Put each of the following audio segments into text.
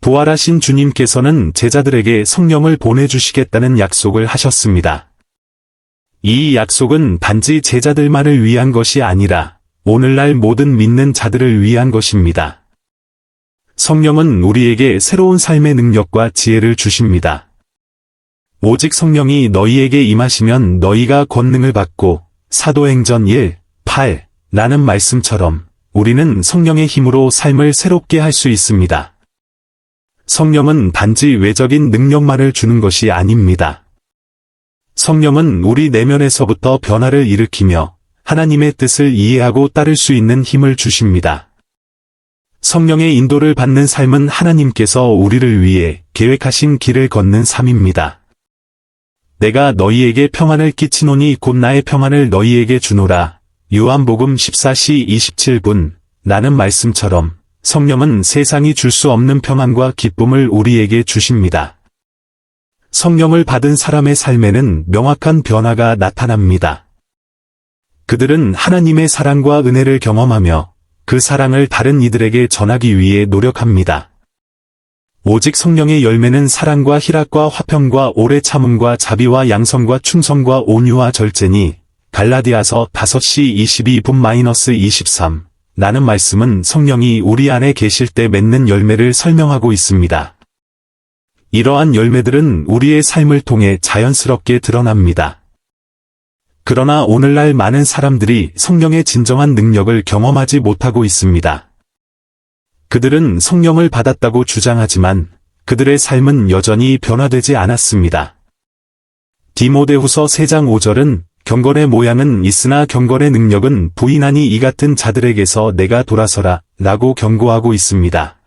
부활하신 주님께서는 제자들에게 성령을 보내주시겠다는 약속을 하셨습니다. 이 약속은 단지 제자들만을 위한 것이 아니라 오늘날 모든 믿는 자들을 위한 것입니다. 성령은 우리에게 새로운 삶의 능력과 지혜를 주십니다. 오직 성령이 너희에게 임하시면 너희가 권능을 받고 사도행전 1:8 라는 말씀처럼 우리는 성령의 힘으로 삶을 새롭게 할 수 있습니다. 성령은 단지 외적인 능력만을 주는 것이 아닙니다. 성령은 우리 내면에서부터 변화를 일으키며 하나님의 뜻을 이해하고 따를 수 있는 힘을 주십니다. 성령의 인도를 받는 삶은 하나님께서 우리를 위해 계획하신 길을 걷는 삶입니다. 내가 너희에게 평안을 끼치노니 곧 나의 평안을 너희에게 주노라. 요한복음 14시 27분 라는 말씀처럼 성령은 세상이 줄 수 없는 평안과 기쁨을 우리에게 주십니다. 성령을 받은 사람의 삶에는 명확한 변화가 나타납니다. 그들은 하나님의 사랑과 은혜를 경험하며 그 사랑을 다른 이들에게 전하기 위해 노력합니다. 오직 성령의 열매는 사랑과 희락과 화평과 오래 참음과 자비와 양성과 충성과 온유와 절제니 갈라디아서 5시 22분-23 라는 말씀은 성령이 우리 안에 계실 때 맺는 열매를 설명하고 있습니다. 이러한 열매들은 우리의 삶을 통해 자연스럽게 드러납니다. 그러나 오늘날 많은 사람들이 성령의 진정한 능력을 경험하지 못하고 있습니다. 그들은 성령을 받았다고 주장하지만 그들의 삶은 여전히 변화되지 않았습니다. 디모데후서 3장 5절은 경건의 모양은 있으나 경건의 능력은 부인하니 이 같은 자들에게서 내가 돌아서라 라고 경고하고 있습니다.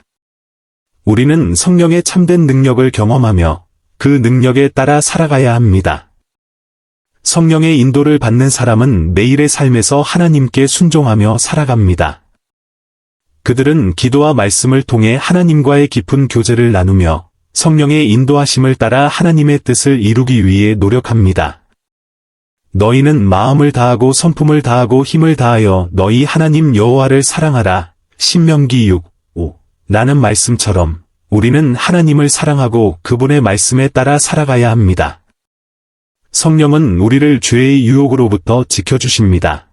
우리는 성령의 참된 능력을 경험하며 그 능력에 따라 살아가야 합니다. 성령의 인도를 받는 사람은 매일의 삶에서 하나님께 순종하며 살아갑니다. 그들은 기도와 말씀을 통해 하나님과의 깊은 교제를 나누며 성령의 인도하심을 따라 하나님의 뜻을 이루기 위해 노력합니다. 너희는 마음을 다하고 성품을 다하고 힘을 다하여 너희 하나님 여호와를 사랑하라. 신명기 6:5 라는 말씀처럼 우리는 하나님을 사랑하고 그분의 말씀에 따라 살아가야 합니다. 성령은 우리를 죄의 유혹으로부터 지켜주십니다.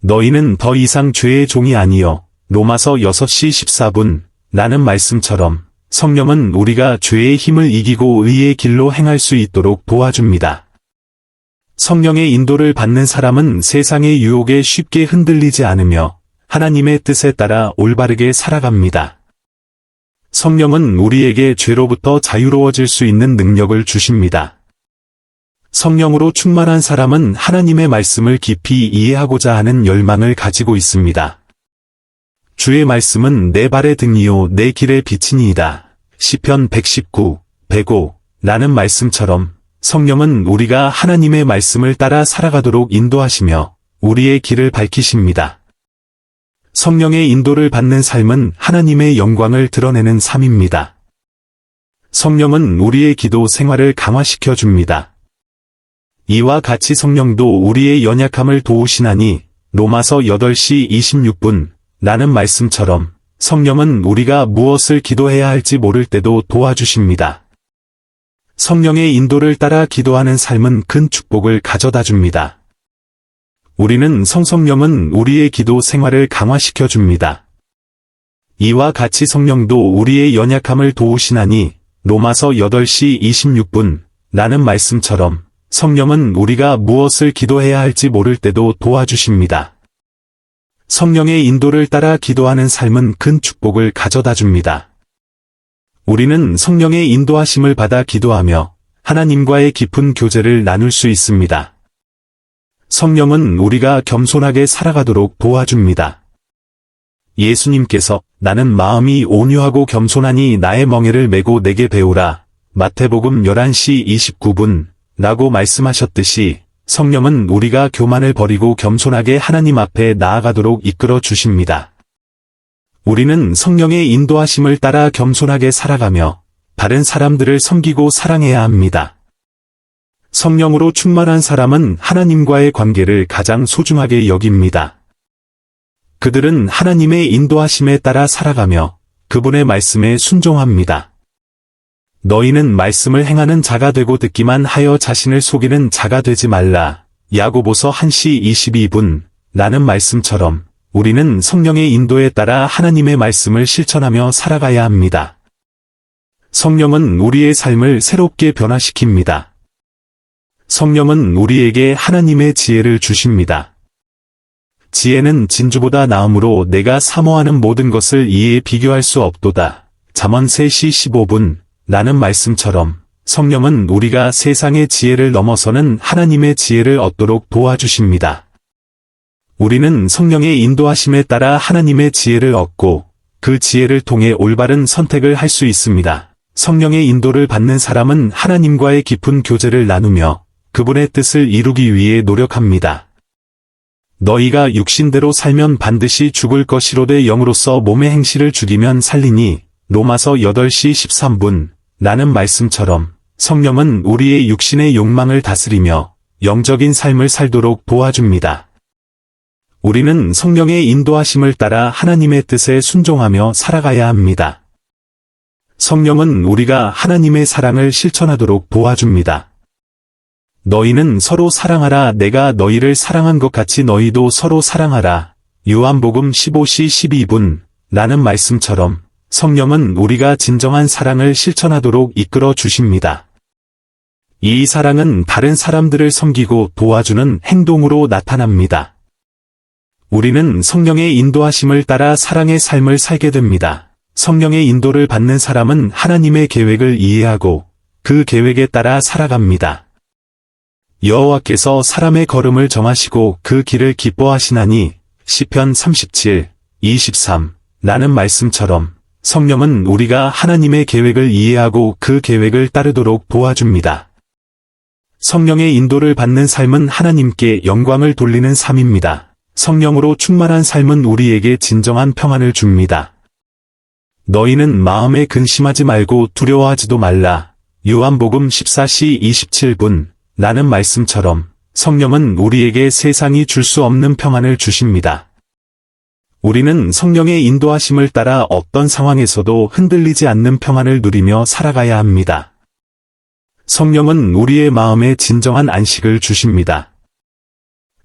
너희는 더 이상 죄의 종이 아니요 로마서 6시 14분 라는 말씀처럼 성령은 우리가 죄의 힘을 이기고 의의 길로 행할 수 있도록 도와줍니다. 성령의 인도를 받는 사람은 세상의 유혹에 쉽게 흔들리지 않으며 하나님의 뜻에 따라 올바르게 살아갑니다. 성령은 우리에게 죄로부터 자유로워질 수 있는 능력을 주십니다. 성령으로 충만한 사람은 하나님의 말씀을 깊이 이해하고자 하는 열망을 가지고 있습니다. 주의 말씀은 내 발의 등이요 내 길의 빛이니이다. 시편 119, 105 라는 말씀처럼 성령은 우리가 하나님의 말씀을 따라 살아가도록 인도하시며 우리의 길을 밝히십니다. 성령의 인도를 받는 삶은 하나님의 영광을 드러내는 삶입니다. 성령은 우리의 기도 생활을 강화시켜 줍니다. 이와 같이 성령도 우리의 연약함을 도우시나니 로마서 8시 26분 라는 말씀처럼 성령은 우리가 무엇을 기도해야 할지 모를 때도 도와주십니다. 성령의 인도를 따라 기도하는 삶은 큰 축복을 가져다 줍니다. 우리는 성령은 우리의 기도 생활을 강화시켜 줍니다. 이와 같이 성령도 우리의 연약함을 도우시나니 로마서 8시 26분 라는 말씀처럼 성령은 우리가 무엇을 기도해야 할지 모를 때도 도와주십니다. 성령의 인도를 따라 기도하는 삶은 큰 축복을 가져다 줍니다. 우리는 성령의 인도하심을 받아 기도하며 하나님과의 깊은 교제를 나눌 수 있습니다. 성령은 우리가 겸손하게 살아가도록 도와줍니다. 예수님께서 나는 마음이 온유하고 겸손하니 나의 멍에를 메고 내게 배우라. 마태복음 11시 29분 라고 말씀하셨듯이 성령은 우리가 교만을 버리고 겸손하게 하나님 앞에 나아가도록 이끌어 주십니다. 우리는 성령의 인도하심을 따라 겸손하게 살아가며 다른 사람들을 섬기고 사랑해야 합니다. 성령으로 충만한 사람은 하나님과의 관계를 가장 소중하게 여깁니다. 그들은 하나님의 인도하심에 따라 살아가며 그분의 말씀에 순종합니다. 너희는 말씀을 행하는 자가 되고 듣기만 하여 자신을 속이는 자가 되지 말라. 야고보서 1시 22분 라는 말씀처럼 우리는 성령의 인도에 따라 하나님의 말씀을 실천하며 살아가야 합니다. 성령은 우리의 삶을 새롭게 변화시킵니다. 성령은 우리에게 하나님의 지혜를 주십니다. 지혜는 진주보다 나음으로 내가 사모하는 모든 것을 이에 비교할 수 없도다. 잠언 3시 15분 라는 말씀처럼 성령은 우리가 세상의 지혜를 넘어서는 하나님의 지혜를 얻도록 도와주십니다. 우리는 성령의 인도하심에 따라 하나님의 지혜를 얻고 그 지혜를 통해 올바른 선택을 할 수 있습니다. 성령의 인도를 받는 사람은 하나님과의 깊은 교제를 나누며 그분의 뜻을 이루기 위해 노력합니다. 너희가 육신대로 살면 반드시 죽을 것이로되 영으로서 몸의 행실을 죽이면 살리니 로마서 8시 13분 라는 말씀처럼 성령은 우리의 육신의 욕망을 다스리며 영적인 삶을 살도록 도와줍니다. 우리는 성령의 인도하심을 따라 하나님의 뜻에 순종하며 살아가야 합니다. 성령은 우리가 하나님의 사랑을 실천하도록 도와줍니다. 너희는 서로 사랑하라. 내가 너희를 사랑한 것 같이 너희도 서로 사랑하라. 요한복음 15시 12분 라는 말씀처럼 성령은 우리가 진정한 사랑을 실천하도록 이끌어 주십니다. 이 사랑은 다른 사람들을 섬기고 도와주는 행동으로 나타납니다. 우리는 성령의 인도하심을 따라 사랑의 삶을 살게 됩니다. 성령의 인도를 받는 사람은 하나님의 계획을 이해하고 그 계획에 따라 살아갑니다. 여호와께서 사람의 걸음을 정하시고 그 길을 기뻐하시나니 시편 37, 23 라는 말씀처럼 성령은 우리가 하나님의 계획을 이해하고 그 계획을 따르도록 도와줍니다. 성령의 인도를 받는 삶은 하나님께 영광을 돌리는 삶입니다. 성령으로 충만한 삶은 우리에게 진정한 평안을 줍니다. 너희는 마음에 근심하지 말고 두려워하지도 말라. 요한복음 14시 27분 라는 말씀처럼 성령은 우리에게 세상이 줄 수 없는 평안을 주십니다. 우리는 성령의 인도하심을 따라 어떤 상황에서도 흔들리지 않는 평안을 누리며 살아가야 합니다. 성령은 우리의 마음에 진정한 안식을 주십니다.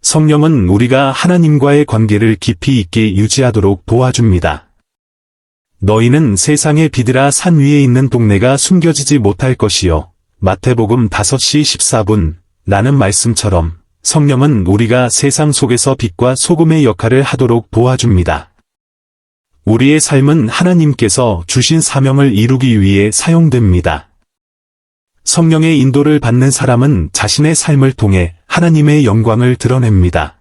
성령은 우리가 하나님과의 관계를 깊이 있게 유지하도록 도와줍니다. 너희는 세상의 빛이라 산 위에 있는 동네가 숨겨지지 못할 것이요. 마태복음 5시 14분 라는 말씀처럼 성령은 우리가 세상 속에서 빛과 소금의 역할을 하도록 도와줍니다. 우리의 삶은 하나님께서 주신 사명을 이루기 위해 사용됩니다. 성령의 인도를 받는 사람은 자신의 삶을 통해 하나님의 영광을 드러냅니다.